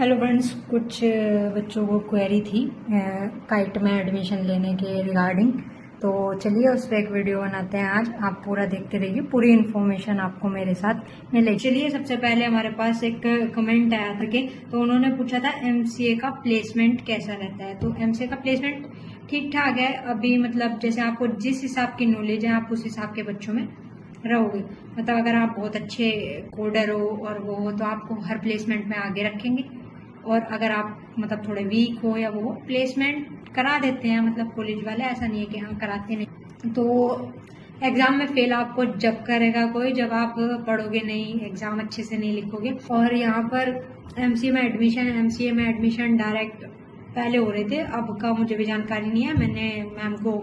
Hello friends, कुछ बच्चों को क्वेरी थी काइट में एडमिशन लेने के रिगार्डिंग। तो चलिए उस पर एक वीडियो बनाते हैं। आज आप पूरा देखते रहिए, पूरी इन्फॉर्मेशन आपको मेरे साथ मिलेगी। चलिए, सबसे पहले हमारे पास एक कमेंट आया था कि तो उन्होंने पूछा था एमसीए का प्लेसमेंट कैसा रहता है। तो एमसीए का प्लेसमेंट ठीक ठाक है अभी, मतलब जैसे आपको जिस हिसाब की नॉलेज है आप उस हिसाब के बच्चों में रहोगे। मतलब अगर आप बहुत अच्छे कोडर हो और वो हो तो आपको हर प्लेसमेंट में आगे रखेंगे, और अगर आप मतलब थोड़े वीक हो या वो प्लेसमेंट करा देते हैं, मतलब कॉलेज वाले, ऐसा नहीं है कि हम कराते नहीं। तो एग्जाम में फेल आपको जब करेगा कोई, जब आप पढ़ोगे नहीं, एग्जाम अच्छे से नहीं लिखोगे। और यहाँ पर एमसीए में एडमिशन डायरेक्ट पहले हो रहे थे, अब का मुझे भी जानकारी नहीं है। मैंने मैम को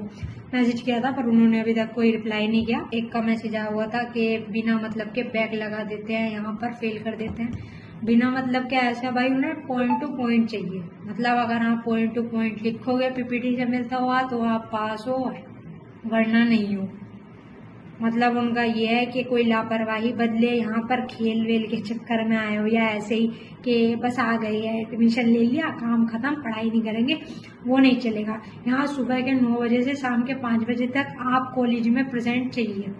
मैसेज किया था पर उन्होंने अभी तक कोई रिप्लाई नहीं किया। एक का मैसेज आया हुआ था कि बिना मतलब के बैक लगा देते हैं, यहाँ पर फेल कर देते हैं। बिना मतलब के ऐसा भाई, उन्हें पॉइंट टू पॉइंट चाहिए। मतलब अगर आप पॉइंट टू पॉइंट लिखोगे पीपीटी से मिलता हुआ तो आप पास हो, वरना नहीं हो। मतलब उनका ये है कि कोई लापरवाही बदले, यहाँ पर खेल वेल के चक्कर में आए हो या ऐसे ही कि बस आ गई है, एडमिशन ले लिया, काम खत्म, पढ़ाई नहीं करेंगे, वो नहीं चलेगा। यहाँ सुबह के 9 बजे से शाम के 5 बजे तक आप कॉलेज में प्रेजेंट चाहिए,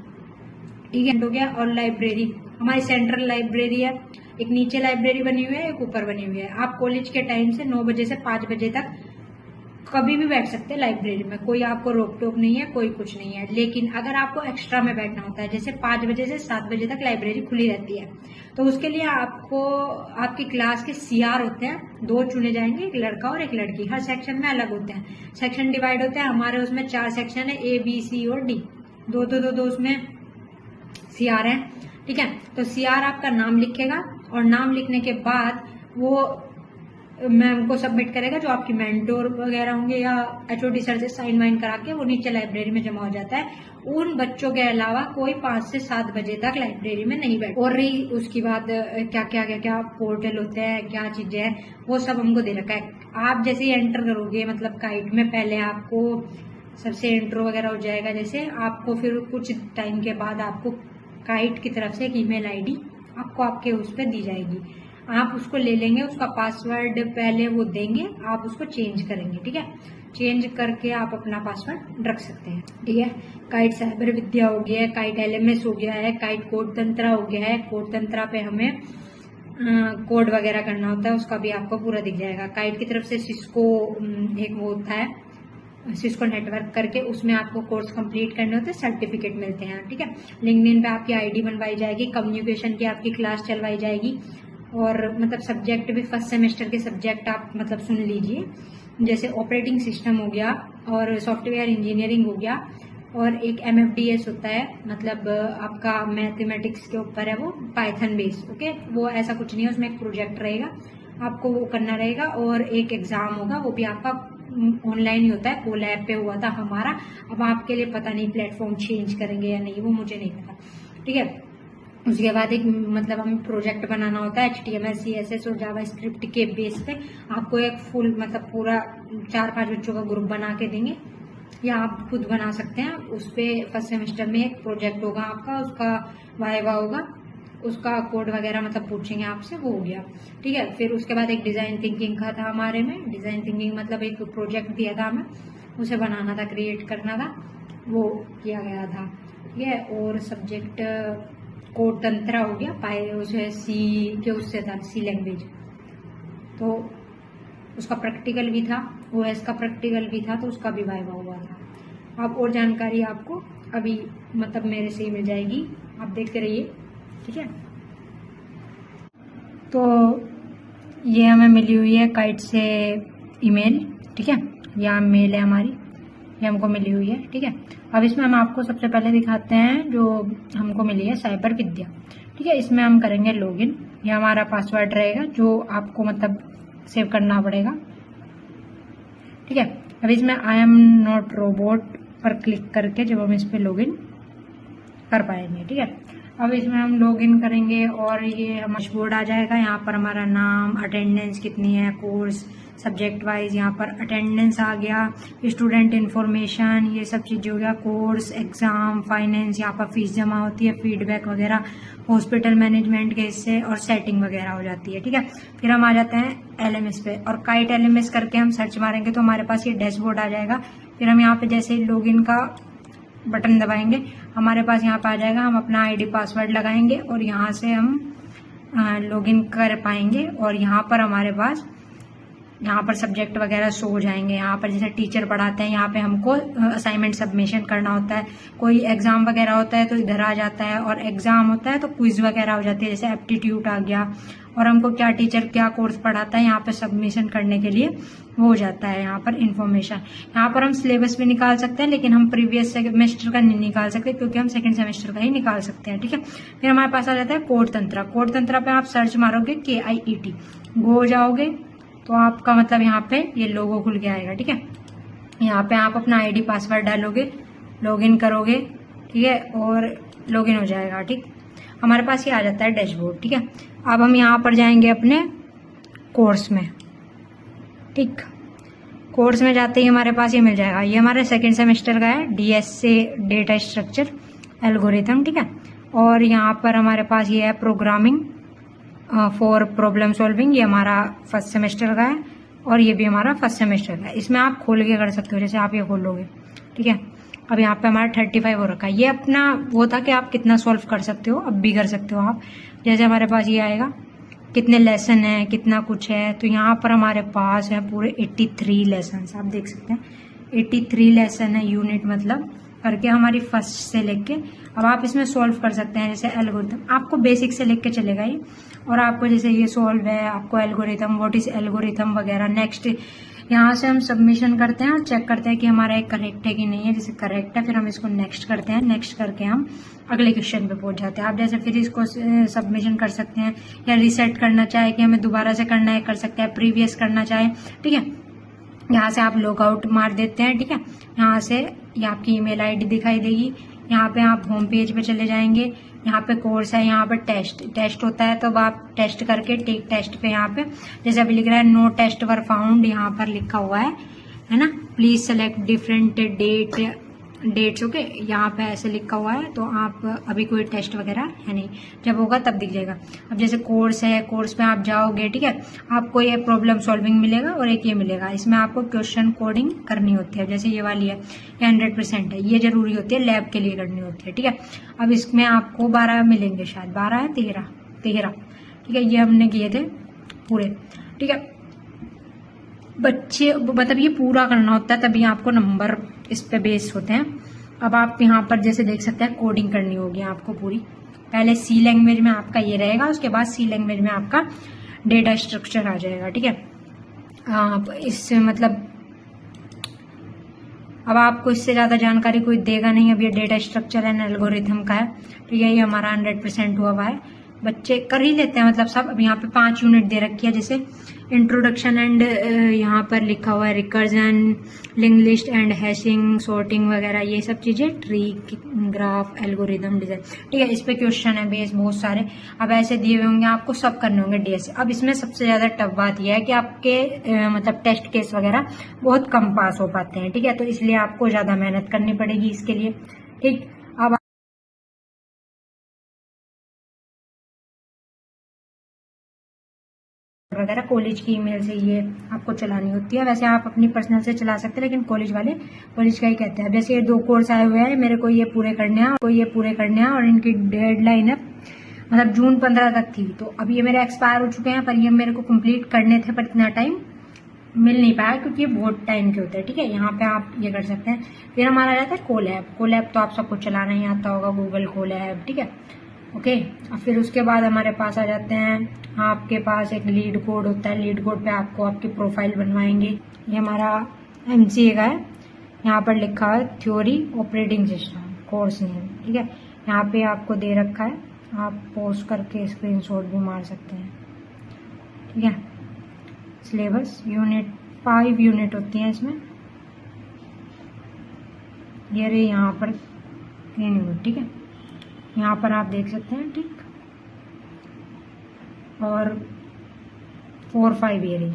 ठीक है। हो गया। और लाइब्रेरी, हमारी सेंट्रल लाइब्रेरी है, एक नीचे लाइब्रेरी बनी हुई है, एक ऊपर बनी हुई है। आप कॉलेज के टाइम से 9 बजे से 5 बजे तक कभी भी बैठ सकते हैं लाइब्रेरी में, कोई आपको रोक टोक नहीं है, कोई कुछ नहीं है। लेकिन अगर आपको एक्स्ट्रा में बैठना होता है, जैसे 5 बजे से 7 बजे तक लाइब्रेरी खुली रहती है, तो उसके लिए आपको आपकी क्लास के सीआर होते हैं, 2 चुने जाएंगे, एक लड़का और एक लड़की। हर सेक्शन में अलग होते हैं, सेक्शन डिवाइड होते हैं। हमारे उसमें 4 सेक्शन है, ए बी सी और डी, दो उसमें सीआर है, ठीक है। तो सीआर आपका नाम लिखेगा और नाम लिखने के बाद वो मैम को सबमिट करेगा, जो आपकी मेंटोर वगैरह होंगे या एचओडी सर से साइन वाइन करा के वो नीचे लाइब्रेरी में जमा हो जाता है। उन बच्चों के अलावा कोई 5 से 7 बजे तक लाइब्रेरी में नहीं बैठे। और रही उसकी बात, क्या पोर्टल होते हैं, क्या चीजें हैं, वो सब हमको दे रखा है। आप जैसे ही एंटर करोगे, मतलब काइट में पहले आपको सबसे इंट्रो वगैरह हो जाएगा, जैसे आपको फिर कुछ टाइम के बाद आपको काइट की तरफ से एक ईमेल आईडी आपको आपके उस पर दी जाएगी। आप उसको ले लेंगे, उसका पासवर्ड पहले वो देंगे, आप उसको चेंज करेंगे, ठीक है। चेंज करके आप अपना पासवर्ड रख सकते हैं, ठीक है। काइट साइबर विद्या हो गया है, काइट एलएमएस हो गया है, काइट कोड तंत्रा हो गया है। कोड तंत्रा पे हमें कोड वगैरह करना होता है, उसका भी आपको पूरा दिख जाएगा। काइट की तरफ से सिस्को एक वो होता है, सिस्को नेटवर्क करके, उसमें आपको कोर्स कंप्लीट करने होते हैं, सर्टिफिकेट मिलते हैं, ठीक है। लिंक्डइन पे आपकी आईडी बनवाई जाएगी, कम्युनिकेशन की आपकी क्लास चलवाई जाएगी। और मतलब सब्जेक्ट भी फर्स्ट सेमेस्टर के सब्जेक्ट आप मतलब सुन लीजिए, जैसे ऑपरेटिंग सिस्टम हो गया और सॉफ्टवेयर इंजीनियरिंग हो गया, और एक एमएफडीएस होता है, मतलब आपका मैथमेटिक्स के ऊपर है, वो पाइथन बेस, ओके। वो ऐसा कुछ नहीं है, उसमें एक प्रोजेक्ट रहेगा, आपको वो करना रहेगा। और एक एग्जाम होगा, वो भी आपका ऑनलाइन ही होता है, कोल ऐप पे हुआ था हमारा। अब आपके लिए पता नहीं प्लेटफॉर्म चेंज करेंगे या नहीं, वो मुझे नहीं पता, ठीक है। उसके बाद एक मतलब हमें प्रोजेक्ट बनाना होता है HTML CSS और जावा स्क्रिप्ट के बेस पे। आपको एक फुल मतलब पूरा 4-5 बच्चों का ग्रुप बना के देंगे, या आप खुद बना सकते हैं। उस पर फर्स्ट सेमेस्टर में एक प्रोजेक्ट होगा आपका, उसका वाइवा होगा, उसका कोड वगैरह मतलब पूछेंगे आपसे, वो हो गया, ठीक है। फिर उसके बाद एक डिजाइन थिंकिंग का था हमारे में। डिजाइन थिंकिंग मतलब एक प्रोजेक्ट दिया था हमें, उसे बनाना था, क्रिएट करना था, वो किया गया था, ठीक है। और सब्जेक्ट कोड तंत्रा हो गया, पाए उसे सी के उससे था, सी लैंग्वेज, तो उसका प्रैक्टिकल भी था, ओएस का प्रैक्टिकल भी था, तो उसका भी वाइवा हुआ था। अब और जानकारी आपको अभी मतलब मेरे से ही मिल जाएगी, आप देखते रहिए, ठीक है। तो ये हमें मिली हुई है काइट से ईमेल, ठीक है। यहाँ मेल है हमारी, ये हमको मिली हुई है, ठीक है। अब इसमें हम आपको सबसे पहले दिखाते हैं जो हमको मिली है, साइबर विद्या, ठीक है। इसमें हम करेंगे लॉगिन, ये हमारा पासवर्ड रहेगा जो आपको मतलब सेव करना पड़ेगा, ठीक है। अब इसमें आई एम नॉट रोबोट पर क्लिक करके जब हम इस पर लॉगिन कर पाएंगे, ठीक है। अब इसमें हम लॉगिन करेंगे और ये हम डैशबोर्ड आ जाएगा। यहाँ पर हमारा नाम, अटेंडेंस कितनी है, कोर्स, सब्जेक्ट वाइज यहाँ पर अटेंडेंस आ गया, स्टूडेंट इन्फॉर्मेशन, ये सब चीज़ें हो गया, कोर्स, एग्ज़ाम, फाइनेंस, यहाँ पर फीस जमा होती है, फीडबैक वगैरह, हॉस्पिटल मैनेजमेंट के हिस्से और सेटिंग वगैरह हो जाती है। ठीक है, फिर हम आ जाते हैं LMS पे और काइट LMS करके हम सर्च मारेंगे तो हमारे पास ये डैशबोर्ड आ जाएगा। फिर हम यहाँ पे जैसे लॉगिन का बटन दबाएंगे हमारे पास यहाँ पे आ जाएगा, हम अपना ID पासवर्ड लगाएंगे और यहाँ से हम लॉगिन कर पाएंगे और यहाँ पर हमारे पास यहाँ पर सब्जेक्ट वगैरह शो हो जाएंगे। यहाँ पर जैसे टीचर पढ़ाते हैं, यहाँ पे हमको असाइनमेंट सबमिशन करना होता है, कोई एग्जाम वगैरह होता है तो इधर आ जाता है, और एग्जाम होता है तो क्विज वगैरह हो जाती है, जैसे एप्टीट्यूड आ गया, और हमको क्या टीचर क्या कोर्स पढ़ाता है यहाँ पे सबमिशन करने के लिए वो हो जाता है। यहाँ पर इंफॉर्मेशन, यहाँ पर हम सिलेबस भी निकाल सकते हैं, लेकिन हम प्रीवियस सेमेस्टर का नहीं निकाल सकते क्योंकि हम सेकंड सेमेस्टर का ही निकाल सकते हैं। ठीक है, फिर हमारे पास आ जाता है कोड तंत्र। कोड तंत्र पे आप सर्च मारोगे KIET, गो जाओगे तो आपका मतलब यहाँ पे ये लोगो खुल के आएगा। ठीक है, यहाँ पे आप अपना ID पासवर्ड डालोगे, लॉगिन करोगे, ठीक है, और लॉगिन हो जाएगा। ठीक, हमारे पास ये आ जाता है डैशबोर्ड। ठीक है, अब हम यहाँ पर जाएंगे अपने कोर्स में। ठीक, कोर्स में जाते ही हमारे पास ये मिल जाएगा, ये हमारे सेकेंड सेमेस्टर का है, DSA डेटा स्ट्रक्चर एल्गोरिथम। ठीक है, और यहाँ पर हमारे पास ये है प्रोग्रामिंग फॉर प्रॉब्लम सॉल्विंग, ये हमारा फर्स्ट सेमेस्टर का है और ये भी हमारा फर्स्ट सेमेस्टर का है। इसमें आप खोल के कर सकते हो, जैसे आप ये खोलोगे। ठीक है, अब यहाँ पे हमारा 35 हो रखा है, ये अपना वो था कि आप कितना सॉल्व कर सकते हो, अब भी कर सकते हो आप। जैसे हमारे पास ये आएगा कितने लेसन है, कितना कुछ है, तो यहाँ पर हमारे पास है पूरे 83 लेसन, आप देख सकते हैं 83 लेसन है, यूनिट मतलब करके हमारी फर्स्ट से लेके। अब आप इसमें सॉल्व कर सकते हैं, जैसे एल्गोरिथम आपको बेसिक से लेके चलेगा ये, और आपको जैसे ये सॉल्व है, आपको एल्गोरिथम, व्हाट इज एल्गोरिथम वगैरह। नेक्स्ट यहाँ से हम सबमिशन करते हैं और चेक करते हैं कि हमारा एक करेक्ट है कि नहीं है, जैसे करेक्ट है फिर हम इसको नेक्स्ट करते हैं, नेक्स्ट करके हम अगले क्वेश्चन पे पहुंच जाते हैं। आप जैसे फिर इसको सबमिशन कर सकते हैं, या रिसेट करना चाहे कि हमें दोबारा से करना है कर सकते हैं, प्रीवियस करना चाहे। ठीक है, यहाँ से आप लॉग आउट मार देते हैं। ठीक है, यहाँ से ये आपकी ईमेल ID दिखाई देगी, यहाँ पे आप होम पेज पे चले जाएंगे, यहाँ पे कोर्स है, यहाँ पे टेस्ट होता है, तो अब आप टेस्ट करके टेक टेस्ट पे यहाँ पे जैसे अभी लिख रहा है नो टेस्ट वर फाउंड, यहाँ पर लिखा हुआ है ना, please select different dates. Okay, यहाँ पे ऐसे लिखा हुआ है, तो आप अभी कोई टेस्ट वगैरह है नहीं, जब होगा तब दिख जाएगा। अब जैसे कोर्स है, कोर्स पे आप जाओगे, ठीक है, आपको ये प्रॉब्लम सॉल्विंग मिलेगा और एक ये मिलेगा, इसमें आपको क्वेश्चन कोडिंग करनी होती है, जैसे ये वाली है, ये 100% है, ये जरूरी होती है, लैब के लिए करनी होती है। ठीक है, अब इसमें आपको 12 मिलेंगे, शायद 12 है, 13। ठीक है, ये हमने किए थे पूरे। ठीक है, बच्चे मतलब ये पूरा करना होता है, तभी आपको नंबर इस पे बेस होते हैं। अब आप यहाँ पर जैसे देख सकते हैं कोडिंग करनी होगी आपको पूरी, पहले C लैंग्वेज में आपका ये रहेगा, उसके बाद C लैंग्वेज में आपका डेटा स्ट्रक्चर आ जाएगा। ठीक है, इससे मतलब अब आपको इससे ज्यादा जानकारी कोई देगा नहीं, अब ये डेटा स्ट्रक्चर एंड एल्गोरिथम का है। ठीक है, ये हमारा 100% हुआ है, बच्चे कर ही लेते हैं मतलब सब। अब यहाँ पे 5 यूनिट दे रखी है, जैसे इंट्रोडक्शन एंड यहाँ पर लिखा हुआ है recursion, link list and hashing, sorting वगैरह, ये सब चीजें, ट्री, ग्राफ, एल्गोरिथम, डिजाइन। ठीक है, इस पे क्वेश्चन है बेस बहुत सारे, अब ऐसे दिए हुए होंगे, आपको सब करने होंगे DS। अब इसमें सबसे ज्यादा टफ बात यह है कि आपके मतलब टेस्ट केस वगैरह बहुत कम पास हो पाते हैं। ठीक है, तो इसलिए आपको ज्यादा मेहनत करनी पड़ेगी इसके लिए। ठीक, अब वगैरह कॉलेज की ईमेल से ये आपको चलानी होती है, वैसे आप अपनी पर्सनल से चला सकते हैं, लेकिन कॉलेज वाले कॉलेज का ही कहते हैं। जैसे ये 2 कोर्स आए हुए हैं, मेरे को ये पूरे करने हैं, और इनकी डेडलाइन है मतलब जून 15 तक थी, तो अब ये मेरे एक्सपायर हो चुके हैं, पर ये मेरे को कंप्लीट करने थे, पर इतना टाइम मिल नहीं पाया क्योंकि ये बहुत टाइम के होते हैं। ठीक है, यहाँ पे आप ये कर सकते हैं। फिर हमारा रहता है कोलैब तो आप सबको चलाना ही आता होगा, गूगल कोलैब। ठीक है, ओके, और फिर उसके बाद हमारे पास आ जाते हैं, आपके पास एक लीड कोड होता है, लीड कोड पे आपको आपकी प्रोफाइल बनवाएंगे। ये हमारा MCA का है, यहाँ पर लिखा है theory operating system course name. ठीक है, यहाँ पे आपको दे रखा है, आप पोस्ट करके स्क्रीनशॉट भी मार सकते हैं। ठीक है, सिलेबस यूनिट 5 यूनिट होती हैं इसमें, ये रही यहाँ पर 3 यूनिट। ठीक है, यहाँ पर आप देख सकते हैं। ठीक, और 4-5 ये रही।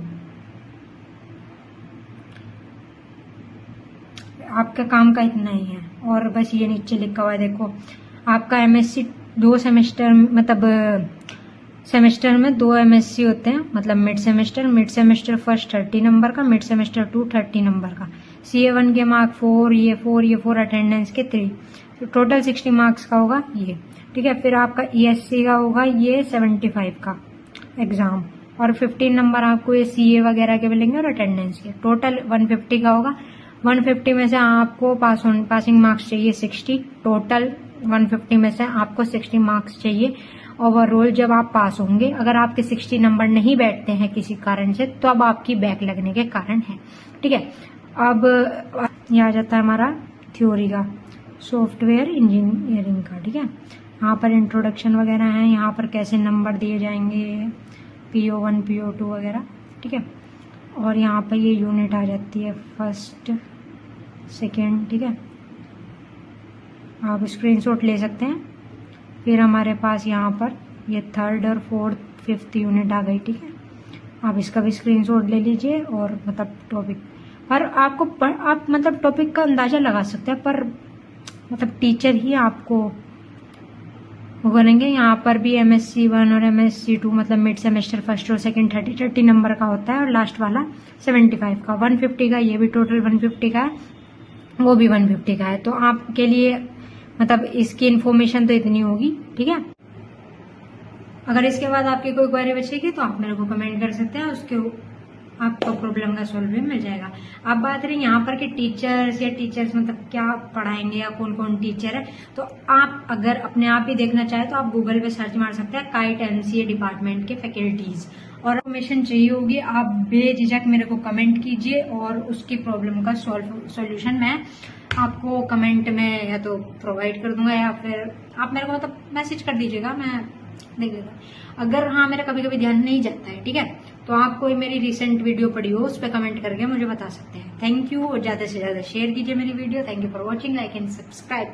आपका काम का इतना ही है। और बस ये नीचे लिखा हुआ है देखो, आपका एमएससी 2 सेमेस्टर, मतलब सेमेस्टर में 2 एमएससी होते हैं, मतलब मिड सेमेस्टर फर्स्ट 30 नंबर का, मिड सेमेस्टर 2 30 नंबर का। CA1 के मार्क 4, ये 4 अटेंडेंस के 3, तो टोटल 60 मार्क्स का होगा ये, ठीक है। फिर आपका ESC का होगा ये 75 का एग्जाम, और 15 नंबर आपको ये CA वगैरह के मिलेंगे और अटेंडेंस के, टोटल 150 का होगा। 150 में से आपको पासिंग मार्क्स चाहिए 60, टोटल 150 में से आपको 60 मार्क्स चाहिए ओवरऑल जब आप पास होंगे। अगर आपके 60 नंबर नहीं बैठते हैं किसी कारण से, तो अब आपकी बैक लगने के कारण है, ठीक है। अब ये आ जाता है हमारा थ्योरी का, सॉफ्टवेयर इंजीनियरिंग का, ठीक है। यहाँ पर इंट्रोडक्शन वगैरह है, यहाँ पर कैसे नंबर दिए जाएंगे, PO1 PO2 वगैरह, ठीक है। और यहाँ पर ये यूनिट आ जाती है फर्स्ट सेकेंड, ठीक है। आप स्क्रीनशॉट ले सकते हैं। फिर हमारे पास यहाँ पर ये 3rd और 4th 5th यूनिट आ गई, ठीक है। आप इसका भी स्क्रीनशॉट ले लीजिए, और मतलब टॉपिक पर आपको आप मतलब टॉपिक का अंदाजा लगा सकते हैं, पर मतलब टीचर ही आपको वो करेंगे। यहाँ पर भी MSc 1 और MSc 2 मतलब मिड सेमेस्टर फर्स्ट और सेकंड 30 नंबर का होता है, और लास्ट वाला 75 का, 150 का, ये भी टोटल 150 का है, वो भी 150 का है। तो आपके लिए मतलब इसकी इन्फॉर्मेशन तो इतनी होगी, ठीक है। अगर इसके बाद आपकी कोई क्वेरी बचेगी तो आप मेरे को कमेंट कर सकते हैं, उसके आपको प्रॉब्लम का सॉल्व भी मिल जाएगा। आप बात रही यहाँ पर कि टीचर्स मतलब क्या पढ़ाएंगे या कौन कौन टीचर है, तो आप अगर अपने आप ही देखना चाहे तो आप गूगल पे सर्च मार सकते हैं काइट MCA डिपार्टमेंट के फैकल्टीज, और इन्फॉर्मेशन चाहिए होगी आप बेझिझक मेरे को कमेंट कीजिए, और उसकी प्रॉब्लम का सॉल्यूशन मैं आपको कमेंट में या तो प्रोवाइड कर दूंगा, या फिर आप मेरे को मतलब मैसेज कर दीजिएगा, मैं देख लूंगा। अगर हाँ मेरा कभी कभी ध्यान नहीं जाता है, ठीक है, तो आप कोई मेरी रिसेंट वीडियो पड़ी हो उस पर कमेंट करके मुझे बता सकते हैं। थैंक यू, और ज्यादा से ज्यादा शेयर कीजिए मेरी video. Thank you for watching, like and subscribe.